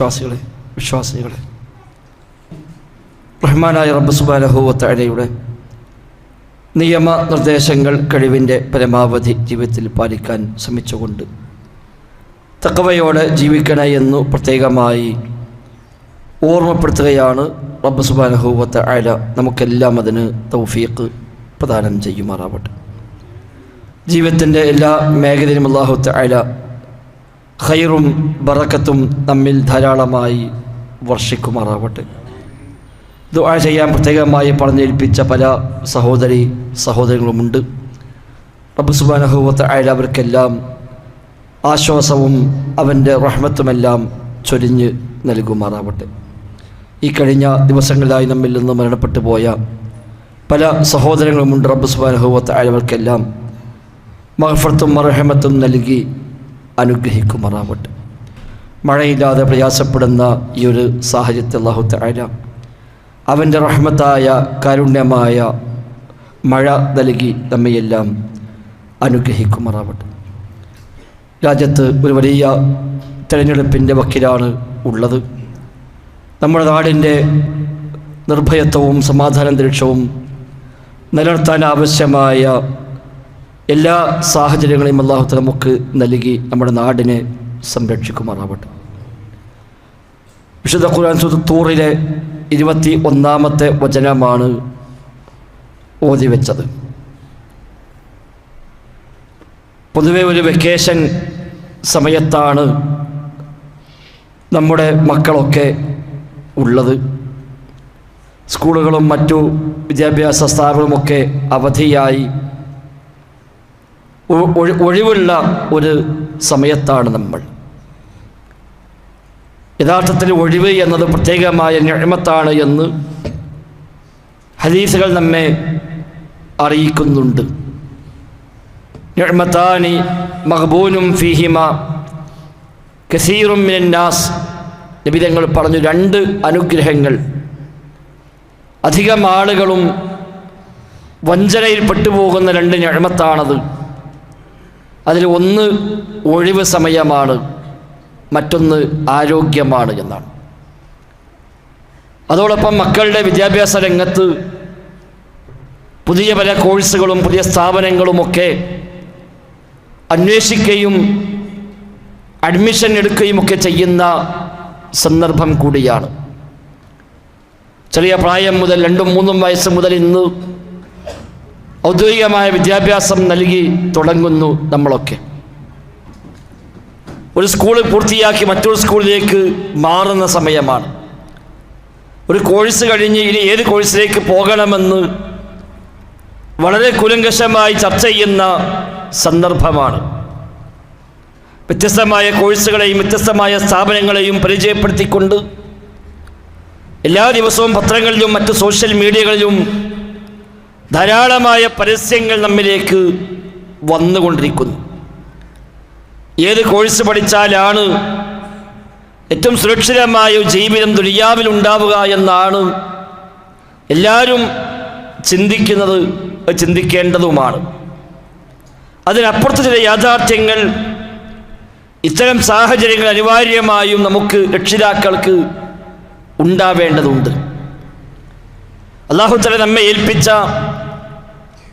വിശ്വാസികളെ റഹ്മാനായ റബ്ബ് സുബ്ഹാനഹു വ തആലയുടെ നിയമനിർദ്ദേശങ്ങൾ കഴിവിൻ്റെ പരമാവധി ജീവിതത്തിൽ പാലിക്കാൻ ശ്രമിച്ചുകൊണ്ട് തഖ്വയോടെ ജീവിക്കണേ എന്ന് പ്രത്യേകമായി ഓർമ്മപ്പെടുത്തുകയാണ്. റബ്ബ് സുബ്ഹാനഹു വ തആല നമുക്കെല്ലാം അതിന് തൗഫീഖ് പ്രദാനം ചെയ്യുമാറാവട്ടെ. ജീവിതത്തിൻ്റെ എല്ലാ മേഖലയിലും അല്ലാഹു തആല ഖൈറും ബറക്കത്തും നമ്മിൽ ധാരാളമായി വർഷിക്കുമാറാവട്ടെ. ദുആ ചെയ്യാൻ പ്രത്യേകമായി പറഞ്ഞേൽപ്പിച്ച പല സഹോദരങ്ങളുമുണ്ട്. റബ്ബ് സുബ്ഹാനഹു വ തആല അവർക്കെല്ലാം ആശ്വാസവും അവൻ്റെ റഹ്മത്തുമെല്ലാം ചൊരിഞ്ഞ് നൽകുമാറാവട്ടെ. ഈ കഴിഞ്ഞ ദിവസങ്ങളിലായി നമ്മിൽ നിന്ന് മരണപ്പെട്ടു പോയ പല സഹോദരങ്ങളുമുണ്ട്. റബ്ബ് സുബ്ഹാനഹു വ തആല അവർക്കെല്ലാം മഗ്ഫിറത്തും റഹ്മത്തും നൽകി അനുഗ്രഹിക്കുമാറാവട്ടെ. മഴയില്ലാതെ പ്രയാസപ്പെടുന്ന ഈ ഒരു സാഹചര്യത്തിൽ അല്ലാഹു തആല അവൻ്റെ റഹ്മത്തായ കാരുണ്യമായ മഴ നൽകി നമ്മയെല്ലാം അനുഗ്രഹിക്കുമാറാവട്ടെ. രാജ്യത്ത് ഒരു വലിയ തിരഞ്ഞെടുപ്പിൻ്റെ വക്കിലാണ് ഉള്ളത്. നമ്മുടെ നാടിൻ്റെ നിർഭയത്വവും സമാധാനാന്തരീക്ഷവും നിലനിർത്താൻ ആവശ്യമായ എല്ലാ സാഹചര്യങ്ങളെയും അല്ലാഹു തആല നമുക്ക് നൽകി നമ്മുടെ നാടിനെ സംരക്ഷിക്കുമാറാവട്ടെ. വിശുദ്ധ ഖുർആൻ സൂറത്ത് തൂറിലെ 21-ാമത്തെ വചനമാണ് ഓതി വെച്ചത്. പൊതുവെ ഒരു വെക്കേഷൻ സമയത്താണ് നമ്മുടെ മക്കളൊക്കെ ഉള്ളത്. സ്കൂളുകളും മറ്റു വിദ്യാഭ്യാസ സ്ഥാപനങ്ങളുമൊക്കെ അവധിയായി ഒഴിവുള്ള ഒരു സമയത്താണ് നമ്മൾ. യഥാർത്ഥത്തിൽ ഒഴിവ് എന്നത് പ്രത്യേകമായ നിഅമത്താണ് എന്ന് ഹദീസുകൾ നമ്മെ അറിയിക്കുന്നുണ്ട്. നിഅമതാനി മഗ്ബൂനും ഫീഹിമാ കസീറും മിനന്നാസ്. നബി തങ്ങൾ പറഞ്ഞു, രണ്ട് അനുഗ്രഹങ്ങൾ അധികം ആളുകളും വഞ്ചനയിൽ പെട്ടുപോകുന്ന രണ്ട് നിഅമത്താണത്. അതിൽ ഒന്ന് ഒഴിവ് സമയമാണ്, മറ്റൊന്ന് ആരോഗ്യമാണ് എന്നാണ്. അതോടൊപ്പം മക്കളുടെ വിദ്യാഭ്യാസ രംഗത്ത് പുതിയ പല കോഴ്സുകളും പുതിയ സ്ഥാപനങ്ങളുമൊക്കെ അന്വേഷിക്കുകയും അഡ്മിഷൻ എടുക്കുകയും ഒക്കെ ചെയ്യുന്ന സന്ദർഭം കൂടിയാണ്. ചെറിയ പ്രായം മുതൽ 2-3 വയസ്സ് മുതൽ ഇന്ന് ഔദ്യോഗികമായ വിദ്യാഭ്യാസം നൽകി തുടങ്ങുന്നു നമ്മളൊക്കെ. ഒരു സ്കൂൾ പൂർത്തിയാക്കി മറ്റൊരു സ്കൂളിലേക്ക് മാറുന്ന സമയമാണ്. ഒരു കോഴ്സ് കഴിഞ്ഞ് ഇനി ഏത് കോഴ്സിലേക്ക് പോകണമെന്ന് വളരെ കൂലങ്കഷമായി ചർച്ച ചെയ്യുന്ന സന്ദർഭമാണ്. വ്യത്യസ്തമായ കോഴ്സുകളെയും വ്യത്യസ്തമായ സ്ഥാപനങ്ങളെയും പരിചയപ്പെടുത്തിക്കൊണ്ട് എല്ലാ ദിവസവും പത്രങ്ങളിലും മറ്റ് സോഷ്യൽ മീഡിയകളിലും ധാരാളമായ പരസ്യങ്ങൾ നമ്മിലേക്ക് വന്നുകൊണ്ടിരിക്കുന്നു. ഏത് കോഴ്സ് പഠിച്ചാലാണ് ഏറ്റവും സുരക്ഷിതമായ ജീവിതം ദുനിയാവിൽ ഉണ്ടാവുക എന്നാണ് എല്ലാവരും ചിന്തിക്കുന്നത്, ചിന്തിക്കേണ്ടതുമാണ്. അതിനപ്പുറത്ത് ചില യാഥാർത്ഥ്യങ്ങൾ, ഇത്തരം സാഹചര്യങ്ങൾ അനിവാര്യമായും നമുക്ക് രക്ഷിതാക്കൾക്ക് ഉണ്ടാവേണ്ടതുണ്ട്. അല്ലാഹു തആല നമ്മെ ഏൽപ്പിച്ച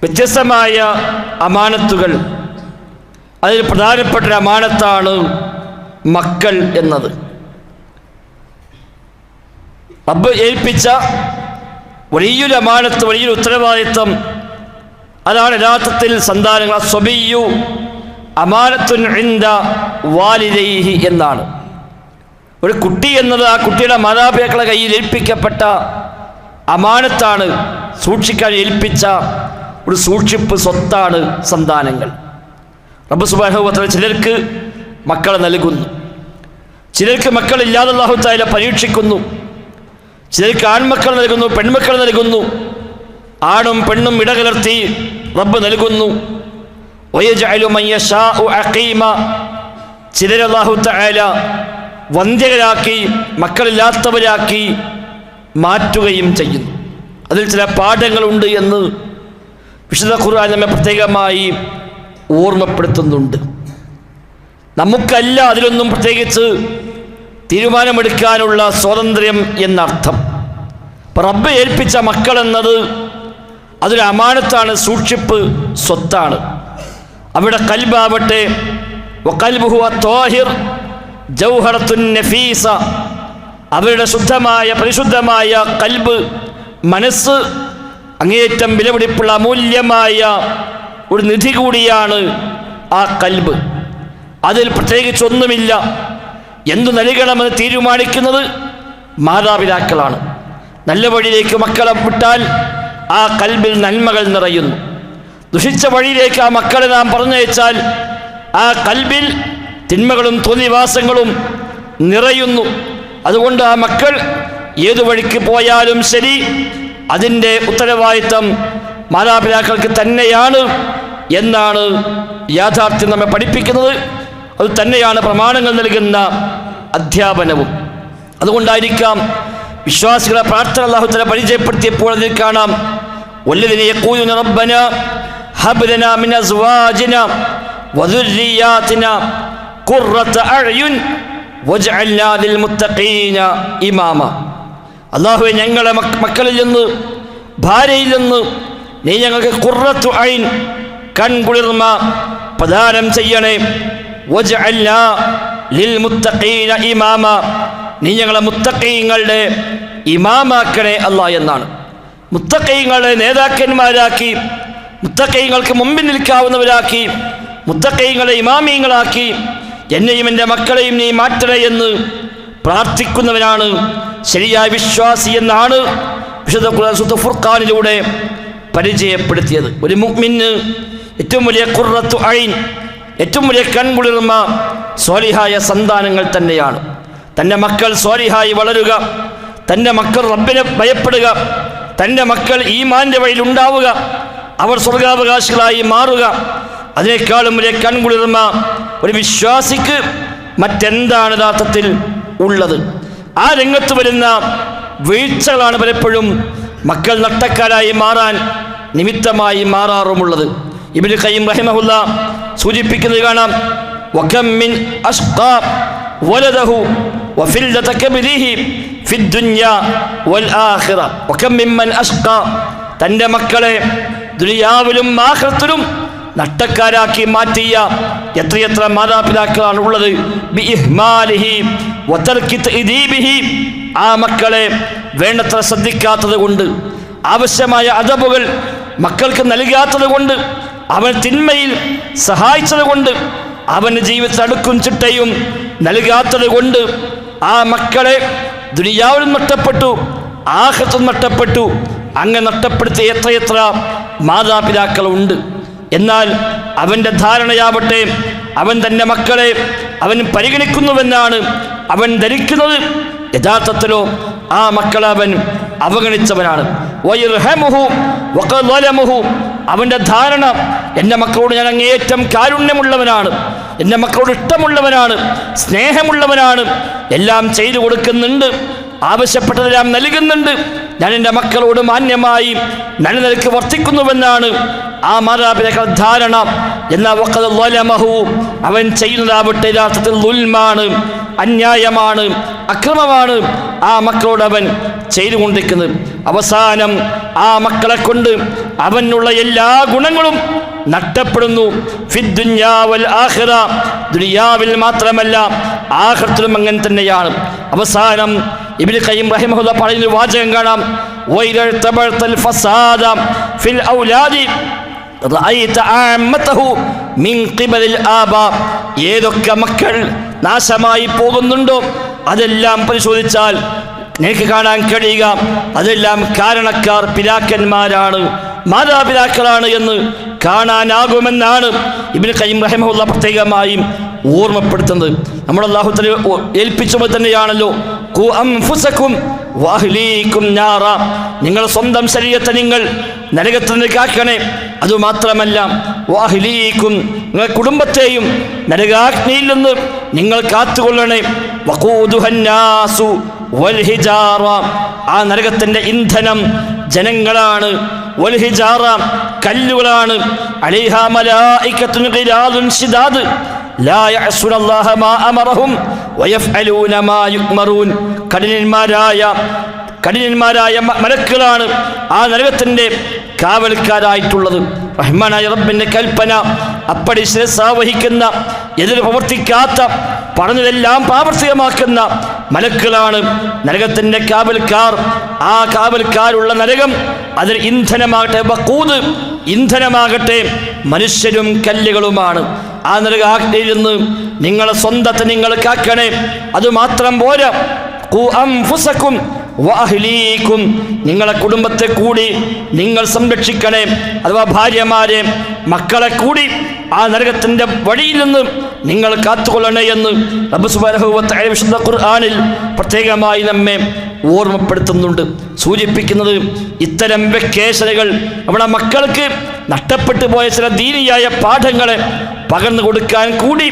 വ്യത്യസ്തമായ അമാനത്തുകൾ, അതിൽ പ്രധാനപ്പെട്ട ഒരു അമാനത്താണ് മക്കൾ എന്നത്. റബ്ബ് ഏൽപ്പിച്ച വലിയൊരു അമാനത്ത്, വലിയൊരു ഉത്തരവാദിത്വം. അതാണ് യഥാർത്ഥത്തിൽ സന്താനങ്ങൾ. സ്വബിയ്യു അമാനത്തുൻ ഇൻദ വാലിദൈഹി എന്നാണ്. ഒരു കുട്ടി എന്നത് ആ കുട്ടിയുടെ മാതാപിതാക്കളുടെ കയ്യിൽ ഏൽപ്പിക്കപ്പെട്ട അമാനത്താണ്. സൂക്ഷിക്കാൻ ഏൽപ്പിച്ച ഒരു സൂക്ഷിപ്പ് സ്വത്താണ് സന്താനങ്ങൾ. റബ്ബ് സുബ്ഹാനഹു വ തആല ചിലർക്ക് മക്കളെ നൽകുന്നു, ചിലർക്ക് മക്കളില്ലാതെ അല്ലാഹു തആല പരീക്ഷിക്കുന്നു. ചിലർക്ക് ആൺമക്കൾ നൽകുന്നു, പെൺമക്കൾ നൽകുന്നു. ആണും പെണ്ണും ഇടകലർത്തി റബ്ബ് നൽകുന്നു. വയജഅലു മൻ യശാഉ അഖീമ. ചിലരെ അല്ലാഹു തആല വന്ധ്യരാക്കി, മക്കളില്ലാത്തവരാക്കി മാറ്റുകയും ചെയ്യുന്നു. അതിൽ ചില പാഠങ്ങളുണ്ട് എന്ന് വിശുദ്ധ ഖുർആൻ നമ്മെ പ്രത്യേകമായി ഓർമ്മപ്പെടുത്തുന്നുണ്ട്. നമുക്കല്ല അതിലൊന്നും പ്രത്യേകിച്ച് തീരുമാനമെടുക്കാനുള്ള സ്വാതന്ത്ര്യം എന്നർത്ഥം. റബ്ബ് ഏൽപ്പിച്ച മക്കളെന്നത് അതൊരു അമാനത്താണ്, സൂക്ഷിപ്പ്, സ്വത്താണ്. അവിടെ കൽബാവട്ടെ വഖൽബുഹു അത്വാഹിർ ജൗഹറത്തുൻ നഫീസ, അവരുടെ ശുദ്ധമായ പരിശുദ്ധമായ കൽബ്, മനസ്സ് അങ്ങേയറ്റം വിലപിടിപ്പുള്ള അമൂല്യമായ ഒരു നിധി കൂടിയാണ് ആ കൽബ്. അതിൽ പ്രത്യേകിച്ചൊന്നുമില്ല. എന്തു നൽകണമെന്ന് തീരുമാനിക്കുന്നത് മാതാപിതാക്കളാണ്. നല്ല വഴിയിലേക്ക് മക്കളെ വിട്ടാൽ ആ കൽബിൽ നന്മകൾ നിറയുന്നു. ദുഷിച്ച വഴിയിലേക്ക് ആ മക്കളെ നാം പറഞ്ഞയച്ചാൽ ആ കൽബിൽ തിന്മകളും തോന്നിവാസങ്ങളും നിറയുന്നു. അതുകൊണ്ട് ആ മക്കൾ ഏതു വഴിക്ക് പോയാലും ശരി, അതിൻ്റെ ഉത്തരവാദിത്തം മാതാപിതാക്കൾക്ക് തന്നെയാണ് എന്നാണ് യാഥാർത്ഥ്യം നമ്മെ പഠിപ്പിക്കുന്നത്. അത് തന്നെയാണ് പ്രമാണങ്ങൾ നൽകുന്ന അധ്യാപനവും. അതുകൊണ്ടായിരിക്കാം വിശ്വാസികളെ പ്രാർത്ഥന അല്ലാഹു തആല പരിചയപ്പെടുത്തിയപ്പോൾ അതിൽ കാണാം, വല്ലദീന യഖൂലൂന റബ്ബനാ ഹബ് ലനാ മിൻ അസ്വാജിനാ വദുർരിയാതിനാ ഖുർറത അഅ്യുൻ വജ്അൽനാ ലിൽ മുത്തഖീന ഇമാമ. അല്ലാഹുവേ, ഞങ്ങളെ മക്കളിൽ നിന്ന്, ഭാര്യയിൽ നിന്ന് നീ ഞങ്ങൾക്ക് ഖുർറത്തു അയ്ൻ, കൺകുളിർമ പ്രദാനം ചെയ്യണേ. വജ്അൽനാ ലിൽ മുത്തഖീന ഇമാമ, നീ ഞങ്ങളെ മുത്തഖീങ്ങളുടെ ഇമാമാക്കണേ അല്ലാഹ് എന്നാണ്. മുത്തഖീങ്ങളെ നേതാക്കന്മാരാക്കി, മുത്തഖീങ്ങൾക്ക് മുമ്പിൽ നിൽക്കാവുന്നവരാക്കി, മുത്തഖീങ്ങളെ ഇമാമീങ്ങളാക്കി എന്നെയും എൻ്റെ മക്കളെയും നീ മാറ്റണേ എന്ന് പ്രാർത്ഥിക്കുന്നവനാണ് ശരിയായ വിശ്വാസി എന്നാണ് വിശുദ്ധ ഖുർആൻ സൂറത്തുൽ ഫുർഖാനിലൂടെ പരിചയപ്പെടുത്തിയത്. ഒരു മുഅ്മിന് ഏറ്റവും വലിയ ഖുർറത്തു അയ്ൻ, ഏറ്റവും വലിയ കൺകുളിർമ സ്വാലിഹായ സന്താനങ്ങൾ തന്നെയാണ്. തൻ്റെ മക്കൾ സ്വാലിഹായി വളരുക, തൻ്റെ മക്കൾ റബ്ബിനെ ഭയപ്പെടുക, തൻ്റെ മക്കൾ ഈമാൻ്റെ വഴിയിൽ ഉണ്ടാവുക, അവർ സ്വർഗാവകാശികളായി മാറുക. അതിനേക്കാളും വലിയ കൺകുളിർമ ഒരു വിശ്വാസിക്ക് മറ്റെന്താണ് യഥാർത്ഥത്തിൽ ഉള്ളത്? ആ രംഗത്ത് വരുന്ന വീഴ്ചകളാണ് പലപ്പോഴും മക്കൾ നട്ടക്കാരായി മാറാൻ നിമിത്തമായി മാറാറുമുള്ളത്. ഇബ്നു ഖയ്യിം റഹിമഹുല്ലാ സൂചിപ്പിക്കുന്നത് കാണാം, വകം മിൻ അഷ്ഖാ വലദഹു വഫില്ലത കബരിഹി ഫിദ്ദുനിയ വൽ ആഖിറ. വകം മിമ്മൻ അഷ്ഖാ, തൻ്റെ മക്കളെ ദുനിയാവിലും ആഖിറത്തിലും നട്ടക്കാരാക്കി മാറ്റിയ എത്രയെത്ര മാതാപിതാക്കളാണ് ഉള്ളത്. ബി ഇഹ്മാലിഹി വതർകി തഅദീബിഹി, ആ മക്കളെ വേണ്ടത്ര ശ്രദ്ധിക്കാത്തത് കൊണ്ട്, ആവശ്യമായ അദബുകൾ മക്കൾക്ക് നൽകാത്തത് കൊണ്ട്, അവൻ തിന്മയിൽ സഹായിച്ചത് കൊണ്ട്, അവന് ജീവിതത്തിൽ അടുക്കും ചിട്ടയും നൽകാത്തത് കൊണ്ട് ആ മക്കളെ ദുനിയാവിലും നഷ്ടപ്പെട്ടു, ആഖിറത്തും നഷ്ടപ്പെട്ടു. അങ്ങനെ നഷ്ടപ്പെടുത്തിയ എത്രയെത്ര മാതാപിതാക്കളുണ്ട്. എന്നാൽ അവൻ്റെ ധാരണയാവട്ടെ, അവൻ തൻ്റെ മക്കളെ അവൻ പരിഗണിക്കുന്നുവെന്നാണ് അവൻ ധരിക്കുന്നത്. യഥാർത്ഥത്തിലോ ആ മക്കളെ അവൻ അവഗണിച്ചവനാണ്. വയർഹമുഹു വഖദലമുഹു, അവൻ്റെ ധാരണ എൻ്റെ മക്കളോട് ഞാൻ അങ്ങേയറ്റം കാരുണ്യമുള്ളവനാണ്, എൻ്റെ മക്കളോട് ഇഷ്ടമുള്ളവനാണ്, സ്നേഹമുള്ളവനാണ്, എല്ലാം ചെയ്തു കൊടുക്കുന്നുണ്ട്, ആവശ്യപ്പെട്ടതെല്ലാം നൽകുന്നുണ്ട്, ഞാൻ എൻ്റെ മക്കളോട് മാന്യമായി നല്ല നിലയ്ക്ക് വർത്തിക്കുന്നുവെന്നാണ് ആ മാതാപിതാക്കൾ ധാരണ. എന്നാൽ അവൻ ചെയ്യുന്നതാവട്ടെ യഥാർത്ഥത്തിൽ ദുൽമാണ്, അന്യായമാണ്, അക്രമമാണ് ആ മക്കളോട് അവൻ ചെയ്തുകൊണ്ടിരിക്കുന്നത്. അവസാനം ആ മക്കളെ കൊണ്ട് അവനുള്ള എല്ലാ ഗുണങ്ങളും നഷ്ടപ്പെടുന്നു. ഫിദ്ദുനിയാ വൽ ആഖിറ, ദുനിയാവിൽ മാത്രമല്ല ആഖിറത്തിലും അങ്ങനെ തന്നെയാണ്. അവസാനം ഇബ്നു ഖയ്യിം റഹിമഹുല്ലാ പറയുന്ന വാചകം കാണാം, വൈദൽ തബർതൽ ഫസാദ ഫിൽ ഔലാദി റഅയ്ത ആമതഹു മിൻ ഖിബലിൽ ആബാ. ഏതൊക്കെ മക്കൾ നാശമായി പോകുന്നുണ്ടോ അതെല്ലാം പരിശോധിച്ചാൽ നിനക്ക് കാണാൻ കഴിയുക അതെല്ലാം കാരണക്കാർ പിതാക്കന്മാരാണ്, മാതാപിതാക്കളാണ് എന്ന് കാണാനാകുമെന്നാണ് ഇബ്നു ഖയ്യിം റഹിമഹുല്ലാ പ്രത്യേകമായും ഓർമ്മപ്പെടുത്തുന്നത്. നമ്മൾ അല്ലാഹു തആല ഏൽപ്പിച്ചത് തന്നെയാണല്ലോ, ഖു അൻഫുസകും വഅഹ്ലീകും നാറ, നിങ്ങൾ സ്വന്തം ശരീരത്തെ നിങ്ങൾ നരകത്തിൽ നിന്ന് കാക്കണേ. അതുമാത്രമല്ല വഅഹ്ലീകും, നിങ്ങളുടെ കുടുംബത്തെയും നരകാഗ്നിയിൽ നിന്ന് നിങ്ങൾ കാത്തുകൊള്ളണേ. വഖൂദുഹന്നാസു വൽ ഹിജാറ, ആ നരകത്തിൻ്റെ ഇന്ധനം ജനങ്ങളാണ്. വൽ ഹിജാറ, കല്ലുകളാണ്. അലൈഹാ മലായികത്തുൻ ഗിലാദുൻ ശിദാദ്, ലാ യഅസുനല്ലാഹ മാ അമറഹും വയഫ്അലൂന മാ യുഅ്മറൂൻ. കഠിനന്മാരായ മലക്കുകളാണ് ആ നരകത്തിന്റെ കാവൽക്കാരായിട്ടുള്ളത്. റഹ്മാനായ റബ്ബിന്റെ കൽപ്പന അപ്പടി ശിരസാവഹിക്കുന്ന, എതിര് പ്രവർത്തിക്കാത്ത, പറഞ്ഞതെല്ലാം പ്രാവർത്തികമാക്കുന്ന മലക്കുകളാണ് നരകത്തിന്റെ കാവൽക്കാർ. ആ കാവൽക്കാരുള്ള നരകം അതിൽ ഇന്ധനമാകട്ടെ, വഖൂദ് ഇന്ധനമാകട്ടെ മനുഷ്യരും കല്ലുകളുമാണ്. ആ നരകാഗ്നിയിൽ നിന്ന് നിങ്ങളെ സ്വന്തത്തെ നിങ്ങൾ കാക്കണേ. അതുമാത്രം പോരാ, ഖൂ അൻഫുസകും വഅഹ്ലീകും, നിങ്ങളെ കുടുംബത്തെ കൂടി നിങ്ങൾ സംരക്ഷിക്കണേ. അഥവാ ഭാര്യമാരെ, മക്കളെ കൂടി ആ നരകത്തിന്റെ വഴിയിൽ നിന്ന് നിങ്ങൾ കാത്തുകൊള്ളണേ എന്ന് റബ്ബ് സുബ്ഹാനഹു വ തആല വിശുദ്ധ ഖുർആനിൽ പ്രത്യേകമായി നമ്മെ ഓർമ്മപ്പെടുത്തുന്നുണ്ട്. സൂചിപ്പിക്കുന്നത് ഇത്തരം വെക്കേഷനുകൾ നമ്മുടെ മക്കൾക്ക് നഷ്ടപ്പെട്ടു പോയ ചില ദീനിയായ പാഠങ്ങളെ പകർന്നു കൊടുക്കാൻ കൂടി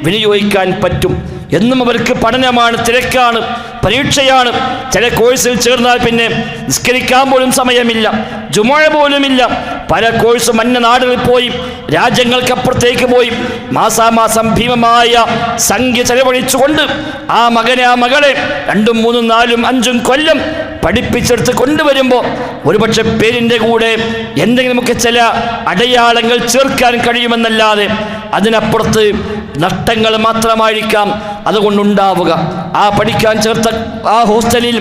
വിനിയോഗിക്കാൻ പറ്റും. എന്നും അവർക്ക് പഠനമാണ്, തിരക്കാണ്, പരീക്ഷയാണ്. ചില കോഴ്സിൽ ചേർന്നാൽ പിന്നെ നിസ്കരിക്കാൻ പോലും സമയമില്ല, ജുമുഅ പോലുമില്ല. പല കോഴ്സും അന്യ നാടുകളിൽ പോയി, രാജ്യങ്ങൾക്കപ്പുറത്തേക്ക് പോയി മാസാമാസം ഭീമമായ സംഖ്യ ചെലവഴിച്ചുകൊണ്ട് ആ മകനെ, ആ മകളെ 2, 3, 4, 5 കൊല്ലം പഠിപ്പിച്ചെടുത്ത് കൊണ്ടുവരുമ്പോൾ ഒരുപക്ഷെ പേരിൻ്റെ കൂടെ എന്തെങ്കിലുമൊക്കെ ചില അടയാളങ്ങൾ ചേർക്കാൻ കഴിയുമെന്നല്ലാതെ അതിനപ്പുറത്ത് നഷ്ടങ്ങൾ മാത്രമായിരിക്കാം അതുകൊണ്ടുണ്ടാവുക. ആ പഠിക്കാൻ ചേർത്ത ആ ഹോസ്റ്റലിൽ,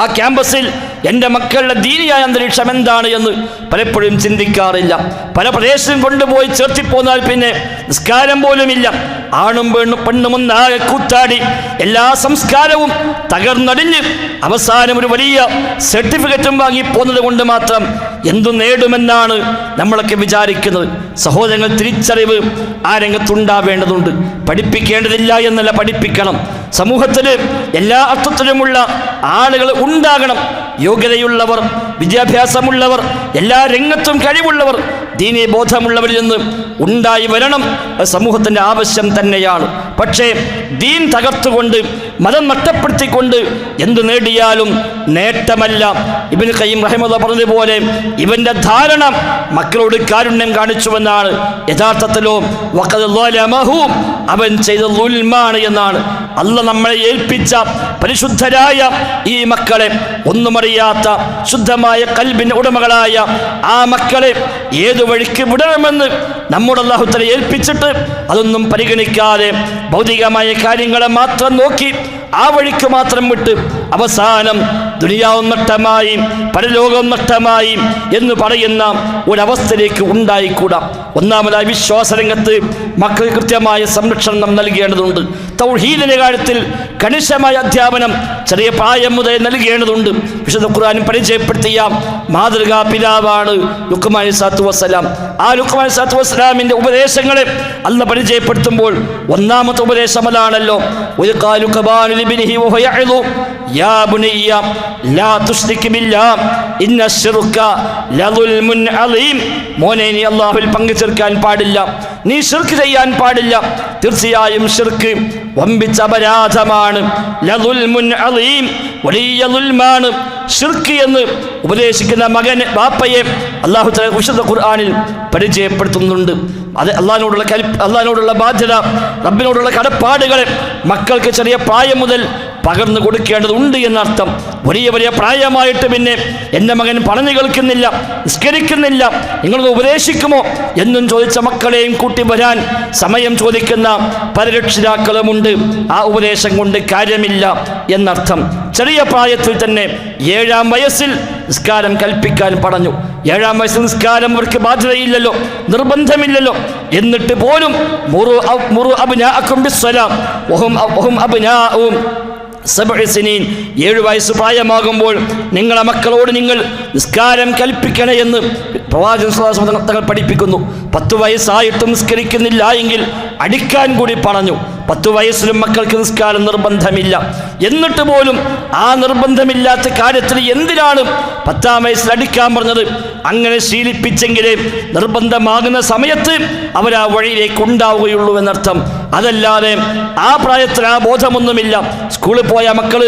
ആ ക്യാമ്പസിൽ എൻ്റെ മക്കളുടെ ദീനിയായ അന്തരീക്ഷം എന്താണ് എന്ന് പലപ്പോഴും ചിന്തിക്കാറില്ല. പല പ്രദേശത്തും കൊണ്ടുപോയി ചേർത്തിപ്പോന്നാൽ പിന്നെ നിസ്കാരം പോലുമില്ല. ആണും പെണ്ണും ഒന്നാകെ കൂത്താടി എല്ലാ സംസ്കാരവും തകർന്നടിഞ്ഞ് അവസാനം ഒരു വലിയ സർട്ടിഫിക്കറ്റും വാങ്ങിപ്പോന്നത് കൊണ്ട് മാത്രം എന്തു നേടുമെന്നാണ് നമ്മളൊക്കെ വിചാരിക്കുന്നത്. സഹോദരങ്ങൾ, തിരിച്ചറിവ് ആ രംഗത്തുണ്ടാവേണ്ടതുണ്ട്. പഠിപ്പിക്കേണ്ടതില്ല എന്നല്ല, പഠിപ്പിക്കണം. സമൂഹത്തിൽ എല്ലാ അർത്ഥത്തിലുമുള്ള ആളുകൾ ഉണ്ടാകണം. യോഗ്യതയുള്ളവർ, വിദ്യാഭ്യാസമുള്ളവർ, എല്ലാ രംഗത്തും കഴിവുള്ളവർ, ദീനീ ബോധമുള്ളവരിൽ നിന്ന് ഉണ്ടായി വരണം. സമൂഹത്തിൻ്റെ ആവശ്യം തന്നെയാണ്. പക്ഷേ ദീൻ തകർത്തുകൊണ്ട്, മതം നഷ്ടപ്പെടുത്തിക്കൊണ്ട് എന്തു നേടിയാലും നേട്ടമല്ല. ഇബ്നു ഖയ്യിം റഹിമഹുല്ലാഹ് പറഞ്ഞതുപോലെ ഇവന്റെ ധാരണ മക്കളോട് കാരുണ്യം കാണിച്ചുവെന്നാണ്. യഥാർത്ഥത്തിലോ വഖദ് ളലമഹു, അവൻ ചെയ്ത ദുൽമാണ് എന്നാണ്. അല്ലാഹ് നമ്മളെ ഏൽപ്പിച്ച പരിശുദ്ധരായ ഈ മക്കളെ, ഒന്നുമറിയാത്ത ശുദ്ധമായ ഖൽബിന്റെ ഉടമകളായ ആ മക്കളെ ഏതു വഴിക്ക് വിടണമെന്ന് നമ്മുടെ അല്ലാഹു തആല ഏൽപ്പിച്ചിട്ട് അതൊന്നും പരിഗണിക്കാതെ ഭൗതികമായ കാര്യങ്ങളെ മാത്രം നോക്കി ആ വഴിക്ക് മാത്രം വിട്ട് അവസാനം ദുനിയാവും നഷ്ടമായി പരലോകവും നഷ്ടമായി എന്ന് പറയുന്ന ഒരവസ്ഥയിലേക്ക് ഉണ്ടായിക്കൂടാ. ഒന്നാമതായി വിശ്വാസരംഗത്ത് മക്കൾക്ക് കൃത്യമായ സംരക്ഷണം നാം നൽകേണ്ടതുണ്ട്. തൗഹീദിന്റെ കാര്യത്തിൽ കണിശമായ അധ്യാപനം ചെറിയ പ്രായം മുതൽ നൽകേണ്ടതുണ്ട്. വിശുദ്ധ ഖുർആൻ പരിചയപ്പെടുത്തിയ മാതൃകാ പിതാവാണ് ലുഖ്മാൻ അലൈഹിസ്സലാത്തു വസ്സലാം. ആ ലുഖ്മാൻ അലൈഹിസ്സലാത്തു വസ്സലാമിന്റെ ഉപദേശങ്ങളെ അല്ലാഹ് പരിചയപ്പെടുത്തുമ്പോൾ ഒന്നാമത്തെ ഉപദേശം അതാണല്ലോ, യാ ബുനയ്യ ലാ തുശ്രിക് ബില്ലാഹ് ഇന്ന ശിർക ലദുൽമുൻ അളീം. മോനെ, നീ അല്ലാഹുവിൽ പങ്കു ചേർക്കാൻ പാടില്ല, നീ ശിർക്ക് ചെയ്യാൻ പാടില്ല. തീർച്ചയായും ശിർക്ക് വമ്പിച്ച അപരാധമാണ്. ലദുൽമുൻ അളീം, വലിയ ദുൽമാണ് ശിർക്ക് എന്ന് ഉപദേശിക്കുന്ന മകൻ ബാപ്പയെ അല്ലാഹു തആല വിശുദ്ധ ഖുർആനിൽ പരിചയപ്പെടുത്തുന്നുണ്ട്. അത് അള്ളാഹിനോടുള്ള ബാധ്യത, റബ്ബിനോടുള്ള കടപ്പാടുകളെ മക്കൾക്ക് ചെറിയ പ്രായം മുതൽ പകർന്നു കൊടുക്കേണ്ടതുണ്ട് എന്നർത്ഥം. വലിയ വലിയ പ്രായമായിട്ട് പിന്നെ എൻ്റെ മകൻ പറഞ്ഞു കേൾക്കുന്നില്ല, നിസ്കരിക്കുന്നില്ല, നിങ്ങളൊന്ന് ഉപദേശിക്കുമോ എന്നും ചോദിച്ച മക്കളെയും കൂട്ടി വരാൻ സമയം ചോദിക്കുന്ന പല രക്ഷിതാക്കളുമുണ്ട്. ആ ഉപദേശം കൊണ്ട് കാര്യമില്ല എന്നർത്ഥം. ചെറിയ പ്രായത്തിൽ തന്നെ 7-ാം വയസ്സിൽ നിസ്കാരം കൽപ്പിക്കാൻ പറഞ്ഞു. 7-ാം വയസ്സിൽ നിസ്കാരം അവർക്ക് ബാധ്യതയില്ലല്ലോ, നിർബന്ധമില്ലല്ലോ. എന്നിട്ട് പോലും മുറു അബ്നാഅക്കും ബിസ്സലാം വഹും അബ്നാഉം 7 സിനീൻ, 7 വയസ്സ് പ്രായമാകുമ്പോൾ നിങ്ങളെ മക്കളോട് നിങ്ങൾ നിസ്കാരം കൽപ്പിക്കണേ എന്ന് പ്രവാചകൻ സ്വല്ലല്ലാഹു അലൈഹി വസല്ലം തങ്ങൾ പഠിപ്പിക്കുന്നു. 10 വയസ്സായിട്ടും നിസ്കരിക്കുന്നില്ല എങ്കിൽ അടിക്കാൻ കൂടി പറഞ്ഞു. 10 വയസ്സിലും മക്കൾക്ക് നിസ്കാരം നിർബന്ധമില്ല. എന്നിട്ട് പോലും ആ നിർബന്ധമില്ലാത്ത കാര്യത്തിൽ എന്തിനാണ് 10-ാം വയസ്സിൽ അടിക്കാൻ പറഞ്ഞത്? അങ്ങനെ ശീലിപ്പിച്ചെങ്കിലേ നിർബന്ധമാകുന്ന സമയത്ത് അവർ ആ വഴിയിലേക്ക് ഉണ്ടാവുകയുള്ളൂ എന്നർത്ഥം. അതല്ലാതെ ആ പ്രായത്തിൽ ആ ബോധമൊന്നുമില്ല. സ്കൂളിൽ പോയ മക്കൾ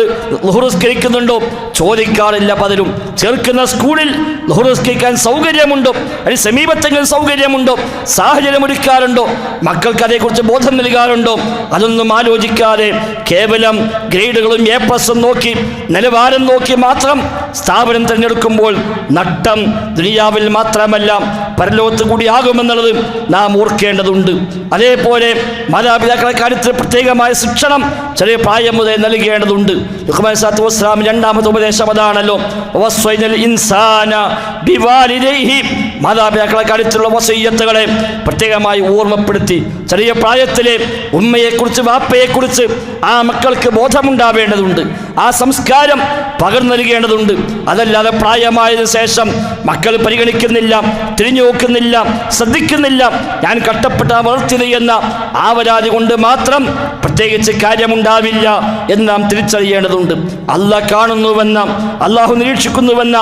ളുഹർ നിസ്കരിക്കുന്നുണ്ടോ ചോദിക്കാറില്ല പലരും. ചേർക്കുന്ന സ്കൂളിൽ ളുഹർ നിസ്കരിക്കാൻ സൗകര്യമുണ്ടോ, അതിന് സമീപത്തെങ്കിലും സൗകര്യമുണ്ടോ, സാഹചര്യം ഒരുക്കാറുണ്ടോ, മക്കൾക്ക് അതേക്കുറിച്ച് ബോധം നൽകാറുണ്ടോ? അതൊന്നും ആലോചിക്കാതെ കേവലം ഗ്രേഡുകളും A+ നോക്കി നിലവാരം നോക്കി മാത്രം സ്ഥാപനം തിരഞ്ഞെടുക്കുമ്പോൾ നട്ടം ദുനിയാവിൽ മാത്രമല്ല പരലോകത്ത് കൂടിയാകുമെന്നുള്ളത് നാം ഓർക്കേണ്ടതുണ്ട്. അതേപോലെ മാതാപിതാക്കളെ കാര്യത്തിൽ പ്രത്യേകമായ ശിക്ഷണം ചെറിയ പ്രായം മുതൽ നൽകേണ്ടതുണ്ട്. ലുഖ്മാൻ സ്വല്ലല്ലാഹു അലൈഹി വസല്ലം രണ്ടാമത്തെ ഉപദേശം അതാണല്ലോ, വസ്വൈനൽ ഇൻസാന ബിവാലിദൈഹി. മാതാപിതാക്കളെ കാര്യത്തിലുള്ള വസയ്യത്തുകളെ പ്രത്യേകമായി ഓർമ്മപ്പെടുത്തി ചെറിയ പ്രായത്തിലെ ഉമ്മയെക്കുറിച്ച് വാപ്പയെക്കുറിച്ച് ആ മക്കൾക്ക് ബോധമുണ്ടാവേണ്ടതുണ്ട്. ആ സംസ്കാരം പകർന്നു നൽകേണ്ടതുണ്ട്. അതല്ലാതെ പ്രായമായതിനു ശേഷം മക്കൾ പരിഗണിക്കുന്നില്ല, തിരിഞ്ഞു നോക്കുന്നില്ല, ശ്രദ്ധിക്കുന്നില്ല, ഞാൻ കഷ്ടപ്പെട്ട വളർത്തിയത് എന്ന ആവരാതി കൊണ്ട് മാത്രം പ്രത്യേകിച്ച് കാര്യമുണ്ടാവില്ല എന്ന് നാം തിരിച്ചറിയേണ്ടതുണ്ട്. അല്ലാഹ് കാണുന്നുവെന്ന, അള്ളാഹു നിരീക്ഷിക്കുന്നുവെന്ന